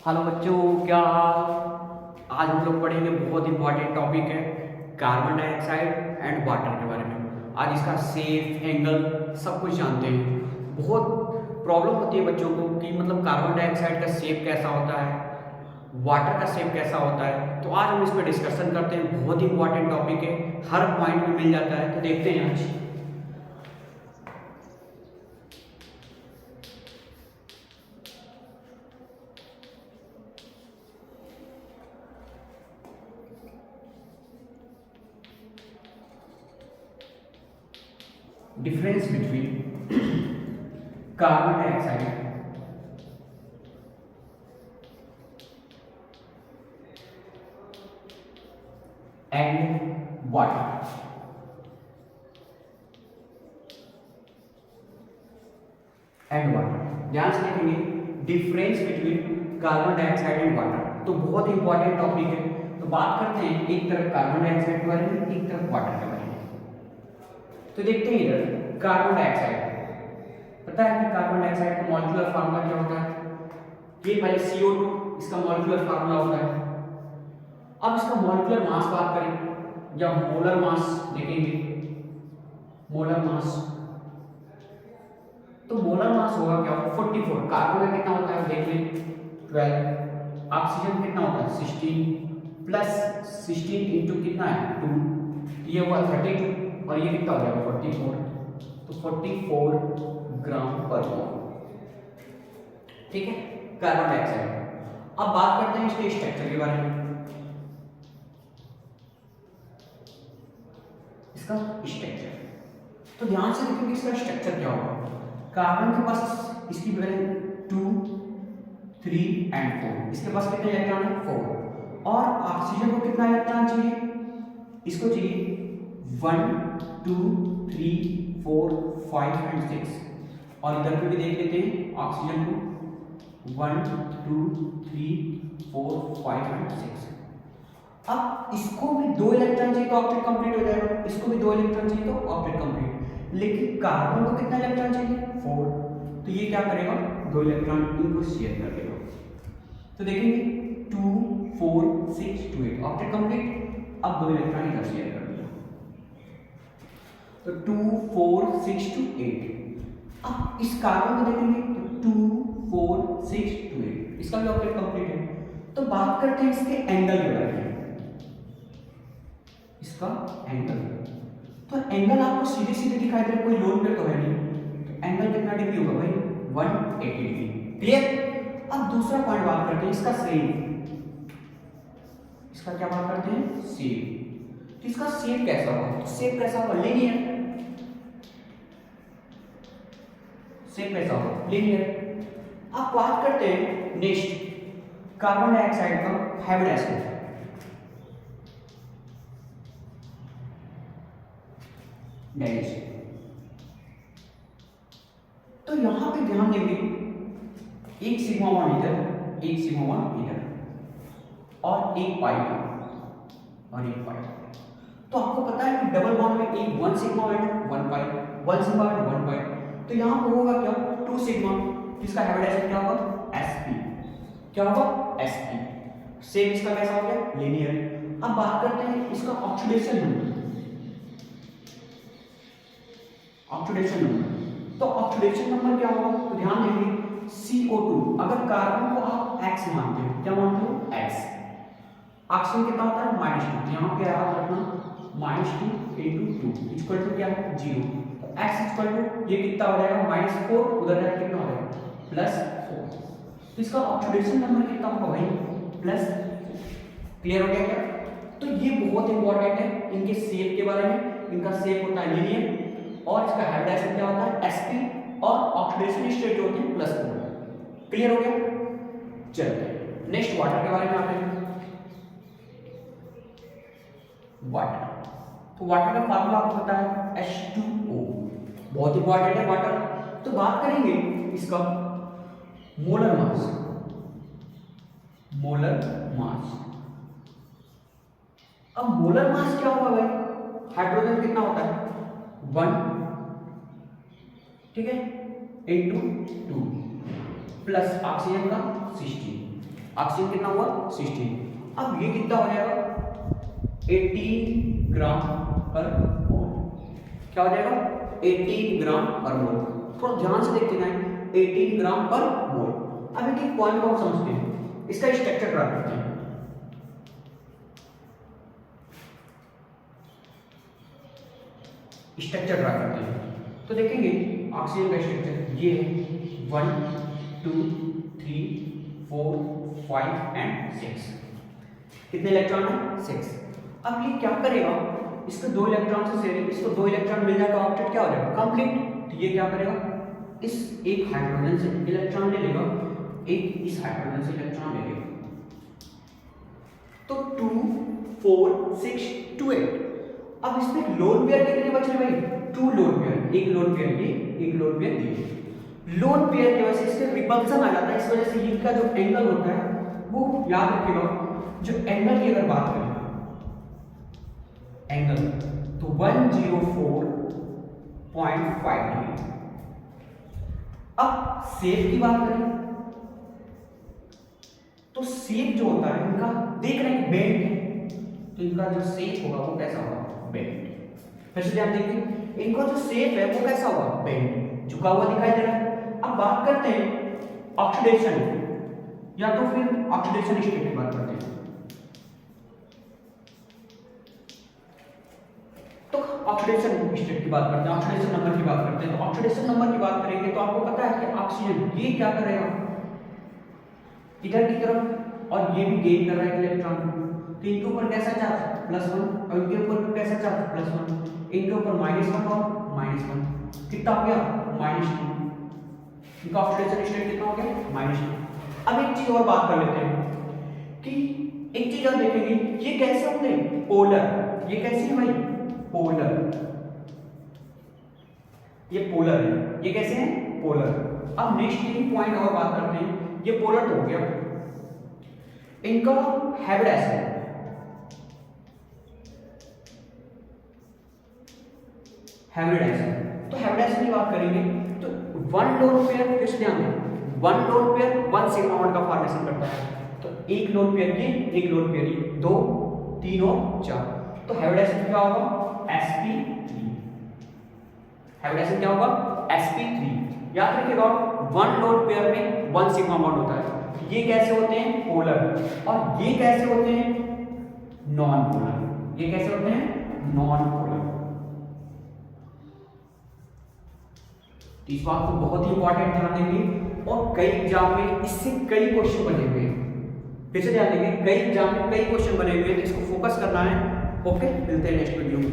Hello बच्चों, क्या आज हम लोग पढ़ेंगे बहुत इंपॉर्टेंट टॉपिक है कार्बन डाइऑक्साइड एंड वाटर के बारे में। आज इसका शेप, एंगल सब कुछ जानते हैं। बहुत प्रॉब्लम होती है बच्चों को कि मतलब कार्बन डाइऑक्साइड का शेप कैसा होता है, वाटर का शेप कैसा होता है। तो आज हम इस पर डिस्कशन करते हैं। बहुत इंपॉर्टेंट टॉपिक है, हर पॉइंट में मिल जाता है। तो देखते हैं आज। Difference between carbon dioxide and water. ध्यान से देखेंगे difference between carbon dioxide and water. तो बहुत इंपॉर्टेंट टॉपिक है। तो बात करते हैं एक तरफ कार्बन डाइऑक्साइड के बारे में, एक तरफ वाटर के बारे में। तो देखते हैं इधर कार्बन डाइऑक्साइड। पता है कि कार्बन डाइऑक्साइड का मॉलिक्यूलर फार्मूला क्या होता है? ये पहले CO2 इसका मॉलिक्यूलर फार्मूला होता है। अब इसका मॉलिक्यूलर मास बात करें या मोलर मास देखेंगे। मोलर मास, तो मोलर मास होगा क्या? 44। कार्बन का कितना होता है देख लें, 12। ऑक्सीजन कितना होता है? 16 प्लस 16 इंटू कितना है? 2। ये हुआ 32 और ये कितना हो जाएगा? 44। तो 44 ग्राम पर मोल। ठीक है, कार्बन डाइऑक्साइड। अब बात करते हैं इसके स्ट्रक्चर के बारे में। इसका स्ट्रक्चर तो ध्यान से देखेंगे इसका स्ट्रक्चर क्या होगा। कार्बन के पास इसकी वैल्यू 2, 3 एंड 4। इसके पास कितने इलेक्ट्रॉन है? 4। और ऑक्सीजन को कितना इलेक्ट्रॉन चाहिए? इसको चाहिए 1, 2, 3, 4, 5 एंड 6। और इधर पे भी देख लेते हैं ऑक्सीजन को 1, 2, 3, 4, 5 एंड 6। अब इसको भी 2 इलेक्ट्रॉन चाहिए तो ऑक्टेट कंप्लीट हो जाएगा। इसको भी 2 इलेक्ट्रॉन चाहिए तो ऑक्टेट कंप्लीट। लेकिन कार्बन को कितना इलेक्ट्रॉन चाहिए? 4। तो ये क्या करेगा? 2 इलेक्ट्रॉन इनको शेयर कर देगा। तो देखेंगे 2, 4, 6, 2, 8 ऑक्टेट कंप्लीट। अब 2 इलेक्ट्रॉन इधर शेयर कर दिया तो 2, 4, 6 to 8। अब इस कार्बन को देखेंगे तो 2, 4, 6 to 8 इसका भी ऑक्टेट कंप्लीट है। तो बात करते हैं इसके एंगल के बारे में। इसका एंगल, तो एंगल आपको सीधे सीधे दिखाई दे रहा है, कोई लोन पे तो है नहीं। तो एंगल कितना डिग्री होगा भाई? 180 डिग्री। क्लियर। अब दूसरा पॉइंट बात करते हैं इसका शेप। इसका क्या बात करते हैं? शेप। तो इसका शेप कैसा होगा? तो शेप कैसा होगा? लीनियर। शेप कैसा होगा? लीनियर। अब बात करते हैं नेक्स्ट कार्बन डाइऑक्साइड का हैबिटेट। तो यहां पे ध्यान देंगे, एक सिग्मा बॉन्ड इधर, एक सिग्मा बॉन्ड इधर, और एक पाई और एक पाई। तो आपको पता है कि डबल बॉन्ड में एक 1 sigma and 1 pi, 1 sigma and 1 पाई। तो यहां पे होगा क्या? 2 सिग्मा, जिसका हैबिटेट क्या होगा? sp। क्या होगा? sp। शेप इसका कैसा हो गया? लीनियर। अब बात करते हैं इसका ऑक्सीडेशन नंबर। ऑक्सीडेशन नंबर, तो ऑक्सीडेशन नंबर क्या होगा? तो ध्यान देंगे CO2, अगर कार्बन को आप x मानते हो, क्या मानते हो? x। ऑक्सीजन कितना होता है? -2। यहाँ पे याद रखना -2 × 2 इक्वल टू क्या है? 0। तो x इक्वल टू ये कितना हो जाएगा? -4। उधर जाके कितना हो जाएगा? +4। तो इसका ऑक्सीडेशन नंबर कितना होगा भाई? +4। क्लियर हो गया क्या? तो ये बहुत इंपॉर्टेंट है इनके शेप के बारे में। इनका शेप होता है लीनियर और इसका हैबिटेट क्या होता है? sp। और ऑक्सीडेशन स्टेट होते हैं +4। क्लियर हो गया? चलते नेक्स्ट वाटर के बारे में आते हैं। वाटर, तो वाटर का फार्मूला आपको पता है H2O। बहुत इंपॉर्टेंट है वाटर। तो बात करेंगे इसका मोलर मास। मोलर मास, अब मोलर मास क्या होगा भाई? हाइड्रोजन कितना होता है? 1, ठीक है, इंटू 2 प्लस ऑक्सीजन का 16। ऑक्सीजन कितना हुआ 16। अब ये कितना हो जाएगा 18 ग्राम पर मोल। क्या हो जाएगा 18 ग्राम पर मोल। थोड़ा ध्यान से देखते जाएं 18 ग्राम पर मोल। अब एक पॉइंट को हम समझते हैं, इसका स्ट्रक्चर ड्रा करते हैं। स्ट्रक्चर ड्रा करते हैं तो देखेंगे ऑक्सीजन का स्ट्रक्चर ये है 1 2 3 4 5 एंड 6। कितने इलेक्ट्रॉन है 6। अब ये क्या करेगा, इसको 2 इलेक्ट्रॉन से शेयरिंग, इसको 2 इलेक्ट्रॉन मिल जाएगा, ऑक्टेट क्या हो जाएगा कंप्लीट। तो ये क्या करेगा, इस एक हाइड्रोजन से इलेक्ट्रॉन ले लेगा, एक इस हाइड्रोजन से इलेक्ट्रॉन ले लेगा। तो 2 4 6 2 8। अब इसमें लोन पेयर कितने बच रहे भाई 2 लोन पेयर, एक लोन पेयर ये, एक लोन पेयर ये। लोन पेयर की वजह से इसमें रिपल्सन आ जाता है, इस वजह से इनका जो एंगल होता है वो याद रखिएगा। जो एंगल की अगर बात करें एंगल तो 104.5 डिग्री। अब शेप की बात करें तो शेप जो होता है इनका देख रहे हैं बेंड है, तो इनका जो शेप होगा वो कैसा होगा बेंड। फिर से ध्यान देखिए इनका जो शेप है वो कैसा होगा बेंड, झुका हुआ दिखाई दे रहा है। अब बात करते हैं ऑक्सीडेशन या तो फिर ऑक्सीडेशन स्टेट की बात करते हैं। तो ऑक्सीडेशन स्टेट की बात करते हैं, ऑक्सीडेशन नंबर की बात करते हैं। तो ऑक्सीडेशन नंबर की बात करेंगे तो आपको पता है कि ऑक्सीजन ये क्या करेगा इधर की तरफ और ये भी गेन कर रहा है इलेक्ट्रॉन। तो इनके ऊपर कैसा चार्ज +1 और इनके ऊपर भी कैसा चार्ज +1, इनके ऊपर -1 और -1 कितना हो गया -2। इनका ऑक्सीडेशन स्टेट कितना हो गया -2। अब एक चीज और बात कर लेते हैं कि एक चीज और देखेंगे ये कैसे होंगे पोलर। ये कैसे है भाई पोलर, ये पोलर है, ये कैसे है पोलर। अब नेक्स्ट ये पॉइंट और बात करते हैं, ये पोलर तो हो गया। इनका हैबिटेट है, हैबिटेट तो हैबिटेट की बात करेंगे तो 1 लोन पेयर किस ध्यान दें 1 लोन पेयर 1 सिग्मा बॉन्ड का फॉर्मेशन करता है। तो एक लोन पेयर ये, एक लोन पेयर ये, 2 3 और 4। तो हैबिटेट क्या होगा sp3। हैबिटेट क्या होगा sp3। याद रखिएगा 1 लोन पेयर में 1 सिग्मा बॉन्ड होता है। ये कैसे होते हैं पोलर और ये कैसे होते हैं नॉन पोलर। ये कैसे होते हैं नॉन पोलर। तो इस बात को बहुत ही इंपॉर्टेंट ध्यान देंगे और कई एग्जाम में इससे कई क्वेश्चन बने हुए हैं। फिर से ध्यान देंगे कई एग्जाम में कई क्वेश्चन बने हुए हैं, तो इसको फोकस करना है। ओके, मिलते हैं नेक्स्ट वीडियो में।